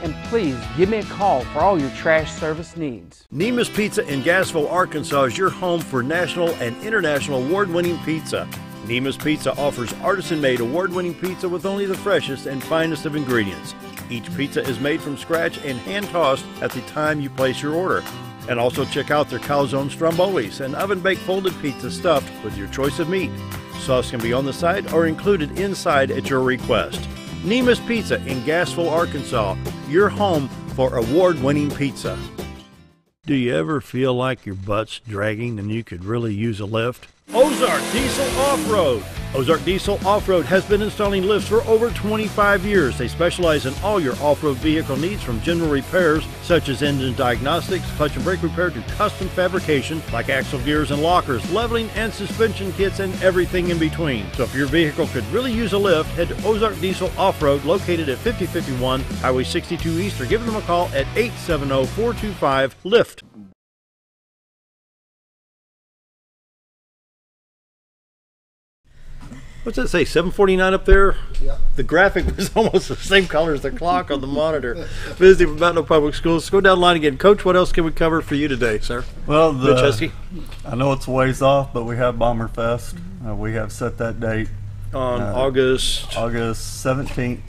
and please give me a call for all your trash service needs. Neema's Pizza in Gassville, Arkansas is your home for national and international award-winning pizza. Neema's Pizza offers artisan-made award-winning pizza with only the freshest and finest of ingredients. Each pizza is made from scratch and hand-tossed at the time you place your order. And also check out their calzone strombolis, an oven-baked folded pizza stuffed with your choice of meat. Sauce can be on the side or included inside at your request. Neema's Pizza in Gassville, Arkansas, your home for award-winning pizza. Do you ever feel like your butt's dragging and you could really use a lift? Ozark Diesel Off-Road. Ozark Diesel Off-Road has been installing lifts for over 25 years. They specialize in all your off-road vehicle needs, from general repairs such as engine diagnostics, clutch and brake repair, to custom fabrication like axle gears and lockers, leveling and suspension kits, and everything in between. So if your vehicle could really use a lift, head to Ozark Diesel Off-Road, located at 5051 Highway 62 East, or give them a call at 870-425-LIFT. What's that say, 749 up there? Yeah. The graphic was almost the same color as the clock on the monitor. Visiting from Mountain Home Public Schools. Let's go down the line again. Coach, what else can we cover for you today, sir? Well, Mitch Huskey. I know it's a ways off, but we have Bomber Fest. We have set that date. On August 17th.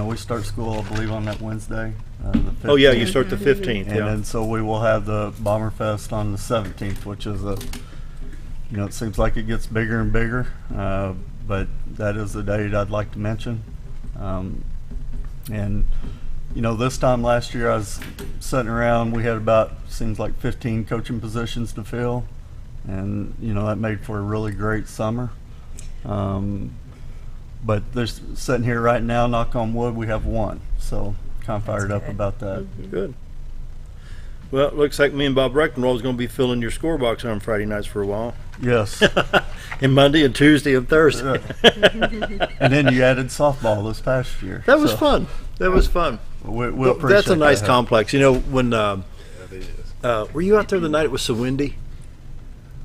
We start school, I believe, on that Wednesday. The 15th. Oh, yeah, you start the 15th. And then so we will have the Bomber Fest on the 17th, which is it seems like it gets bigger and bigger, but that is the date I'd like to mention. And you know, this time last year I was sitting around, we had about, seems like 15 coaching positions to fill, and you know, that made for a really great summer. But there's sitting here right now, knock on wood, we have one, so kind of fired up about that. Good. Well, it looks like me and Bob Rectenwald is going to be filling your score box on Friday nights for a while. Yes. And Monday and Tuesday and Thursday. And then you added softball this past year. That was fun. That was fun. We'll appreciate that's a nice that. complex. You know, when were you out there the night it was so windy?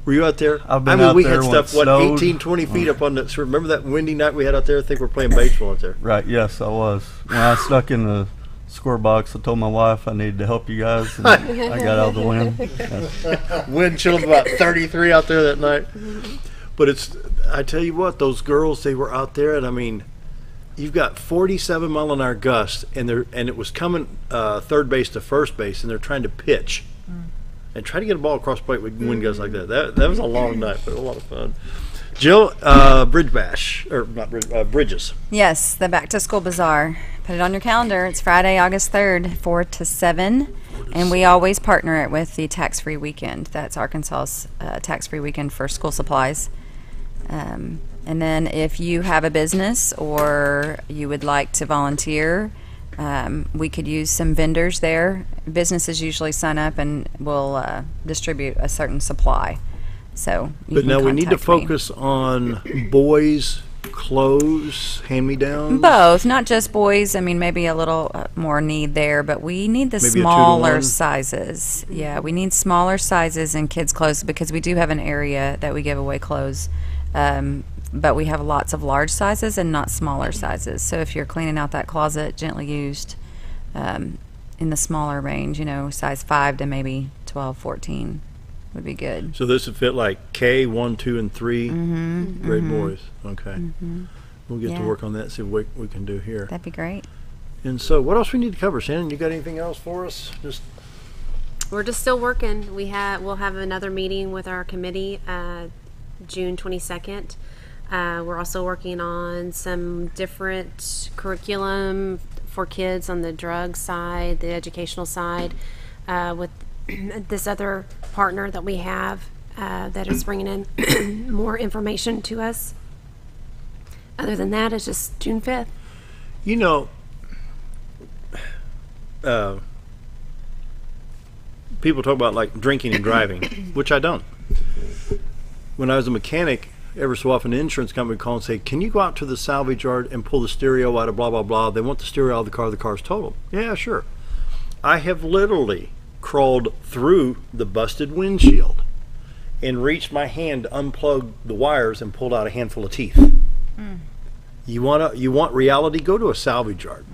Were you out there? I've been I mean, out we there had when stuff, it snowed. 18, 20 feet up on the. So remember that windy night we had out there? I think we're playing baseball out there. Right, yes, I was. When I stuck in the score box, I told my wife I needed to help you guys, and I got out of the wind. Yes. Wind chill of about 33 out there that night. But it's, I tell you what, those girls, they were out there, and I mean, you've got 47-mile-an-hour gusts, and it was coming third base to first base, and they're trying to pitch and try to get a ball across the plate with wind gusts like that. That was a long night, but a lot of fun. Jill, Bridge Bash, or not Bridge, Bridges. Yes, the Back to School Bazaar. Put it on your calendar. It's Friday, August 3rd, 4 to 7. And we always partner it with the tax-free weekend. That's Arkansas's tax-free weekend for school supplies. And then if you have a business or you would like to volunteer, we could use some vendors there. Businesses usually sign up and will distribute a certain supply. So you But can now we need to contact me. focus on boys' clothes, hand-me-downs. Both, not just boys. I mean, maybe a little more need there, but we need the Maybe a 2 to smaller 1? sizes. Yeah, we need smaller sizes in kids' clothes because we do have an area that we give away clothes. But we have lots of large sizes and not smaller sizes. So if you're cleaning out that closet, gently used, in the smaller range, you know, size 5 to maybe 12, 14 would be good. So this would fit like K, 1, 2, and 3 grade boys. Okay. We'll get to Yeah. work on that, see what we can do here. That'd be great. And so what else we need to cover, Shannon? You got anything else for us? We're just still working. We'll have another meeting with our committee June 22nd. We're also working on some different curriculum for kids on the drug side, the educational side, with this other partner that we have that is bringing in more information to us. Other than that, it's just June 5th. You know, people talk about like drinking and driving, which I don't. When I was a mechanic, every so often an insurance company would call and say, can you go out to the salvage yard and pull the stereo out of blah, blah, blah. They want the stereo out of the car's totaled. Yeah, sure. I have literally crawled through the busted windshield and reached my hand to unplug the wires and pulled out a handful of teeth. You want reality? Go to a salvage yard.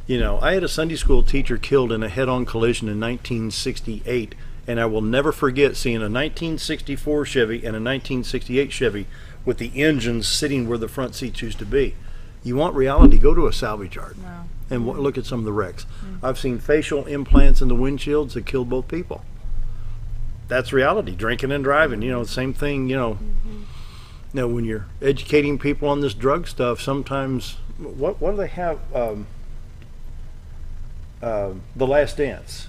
You know, I had a Sunday school teacher killed in a head-on collision in 1968, and I will never forget seeing a 1964 Chevy and a 1968 Chevy with the engines sitting where the front seats used to be. You want reality? Go to a salvage yard and look at some of the wrecks. I've seen facial implants in the windshields that killed both people. That's reality. Drinking and driving, you know, same thing, you know. Now, when you're educating people on this drug stuff, sometimes, what do they have? The Last Dance.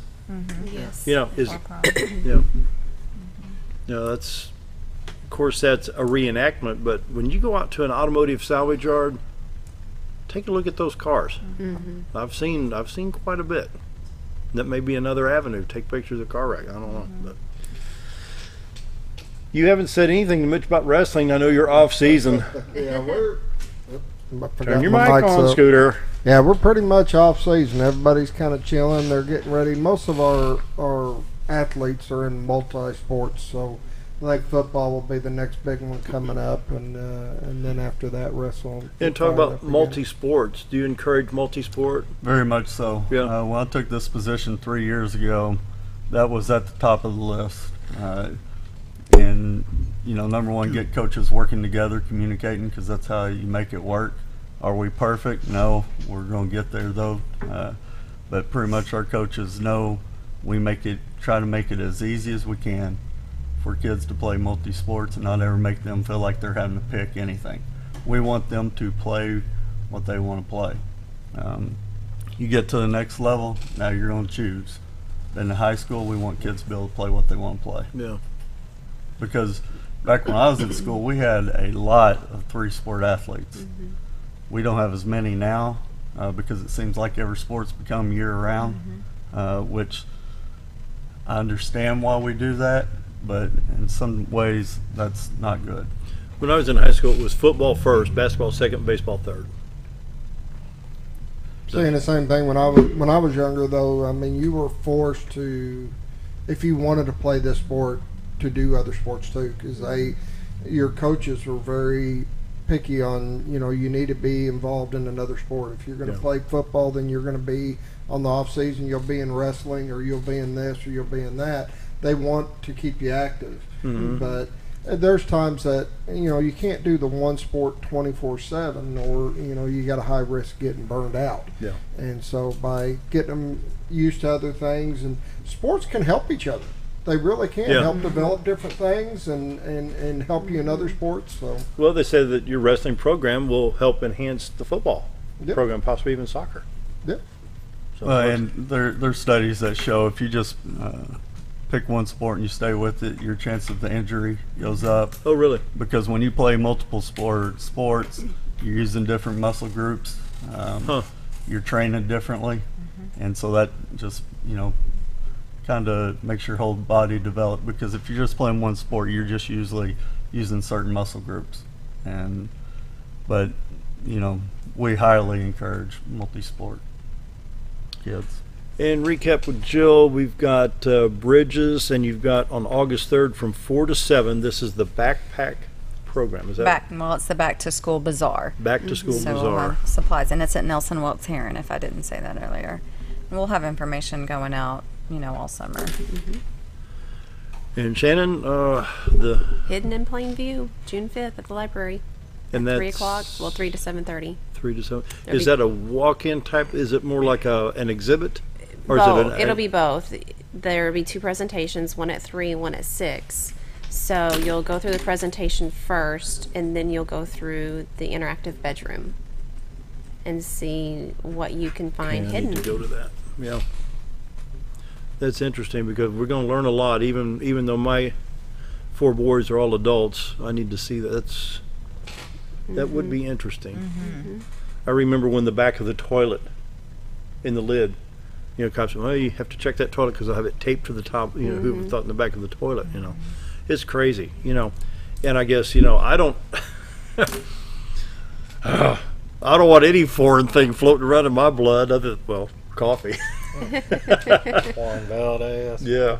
Yes. You know, that's, of course, that's a reenactment, but when you go out to an automotive salvage yard, take a look at those cars. I've seen quite a bit. That may be another avenue. Take pictures of car wreck. I don't know. But you haven't said anything to Mitch about wrestling. I know you're off season. Yeah, Turn your mic on, Scooter. Yeah, we're pretty much off season. Everybody's kind of chilling. They're getting ready. Most of our athletes are in multi-sports, so I think football will be the next big one coming up, and then after that, wrestling. And talk about multi-sports. Do you encourage multi-sport? Very much so. Yeah. When I took this position 3 years ago, that was at the top of the list. And, you know, number one, get coaches working together, communicating, because that's how you make it work. Are we perfect? No. We're going to get there, though. But pretty much our coaches know we try to make it as easy as we can for kids to play multi-sports and not ever make them feel like they're having to pick anything. We want them to play what they want to play. You get to the next level, now you're going to choose. In high school, we want kids to be able to play what they want to play. Yeah. Because back when I was in school, we had a lot of 3-sport athletes. Mm-hmm. We don't have as many now because it seems like every sport's become year-round, which I understand why we do that, but in some ways, that's not good. When I was in high school, it was football first, basketball second, baseball third. Saying the same thing when I was younger, though. I mean, you were forced to, if you wanted to play this sport, to do other sports too, because your coaches were very picky on, you need to be involved in another sport. If you're going to play football, then you're going to be on the off season. You'll be in wrestling, or you'll be in this, or you'll be in that. They want to keep you active, but there's times that you can't do the one sport 24/7, or you got a high risk getting burned out. Yeah. And so by getting them used to other things, and sports can help each other. They really can help develop different things and help you in other sports. So well, they say that your wrestling program will help enhance the football program, possibly even soccer. Yep. So and there's studies that show if you just pick one sport and you stay with it, your chance of the injury goes up. Oh, really? Because when you play multiple sports, you're using different muscle groups. You're training differently, and so that just kind of makes your whole body develop. Because if you're just playing one sport, you're just usually using certain muscle groups, but we highly encourage multi-sport kids. And recap with Jill, we've got Bridges, and you've got on August 3rd from 4 to 7. This is the backpack program. Is that it's the Back to School Bazaar. Back to School So Bazaar. we'll have supplies, and it's at Nelson Wilkes Heron, if I didn't say that earlier. And we'll have information going out, all summer. And Shannon, the Hidden in Plain View, June 5th at the library. And at that's 3 o'clock. Well, 3 to 7:30. 3 to 7. Is that a walk-in type? Is it more like an exhibit? Or Both. It'll be both. There'll be 2 presentations, one at 3 and one at 6. So you'll go through the presentation first, and then you'll go through the interactive bedroom and see what you can find hidden. I need to go to that. Yeah. That's interesting because we're going to learn a lot. Even though my 4 boys are all adults, I need to see that. That would be interesting. I remember when the back of the toilet in the lid, cops said, well, you have to check that toilet because I have it taped to the top, who would thought in the back of the toilet, It's crazy, And I guess, I don't I don't want any foreign thing floating around in my blood other than, coffee. Corn belt ass. Yeah.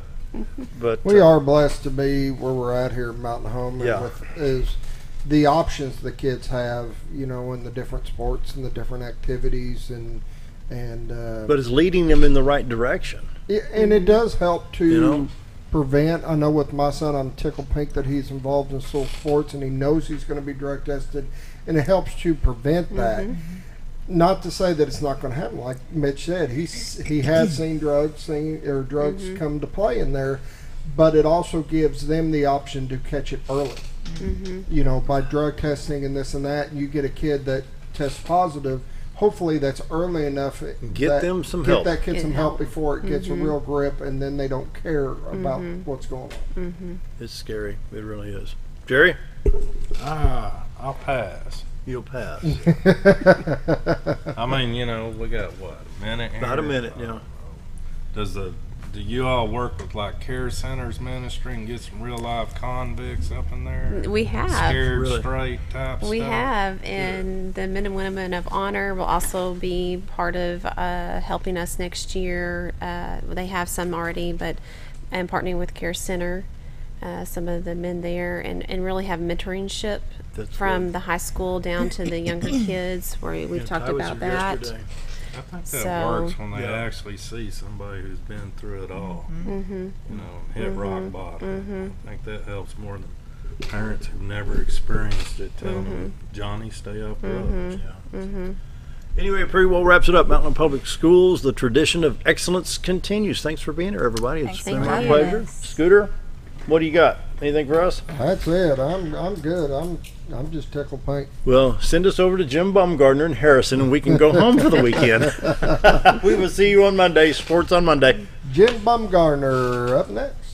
But we are blessed to be where we're at here at Mountain Home, and is the options the kids have, in the different sports and the different activities, but it's leading them in the right direction. And it does help to prevent. I know with my son, I'm tickled pink that he's involved in school sports, and he knows he's going to be drug tested, and it helps to prevent that. Not to say that it's not going to happen. Like Mitch said, he has seen drugs come to play in there, but it also gives them the option to catch it early. By drug testing and this and that, you get a kid that tests positive. Hopefully that's early enough. Get that kid some help before it gets a real grip, and then they don't care about what's going on. It's scary. It really is. Jerry? I'll pass. You'll pass. I mean, we got what, a minute here? About a minute, yeah. Do you all work with like care centers ministry and get some real life convicts up in there? We have. Scared straight type stuff? We have, and the Men and Women of Honor will also be part of helping us next year. They have some already, but I'm partnering with Care Center, some of the men there, and really have mentorship from the high school down to the younger kids, where we've talked about that. Yesterday. I think that works when they actually see somebody who's been through it all, hit rock bottom. I think that helps more than parents who've never experienced it telling them, Johnny, stay up road. Anyway, pretty well wraps it up. Mountain Public Schools, the tradition of excellence continues. Thanks for being here, everybody. It's been my pleasure. Scooter, what do you got? Anything for us? That's it. I'm good. I'm just tickled pink. Well, send us over to Jim Baumgartner in Harrison, and we can go home for the weekend. We will see you on Monday. Sports on Monday. Jim Baumgartner up next.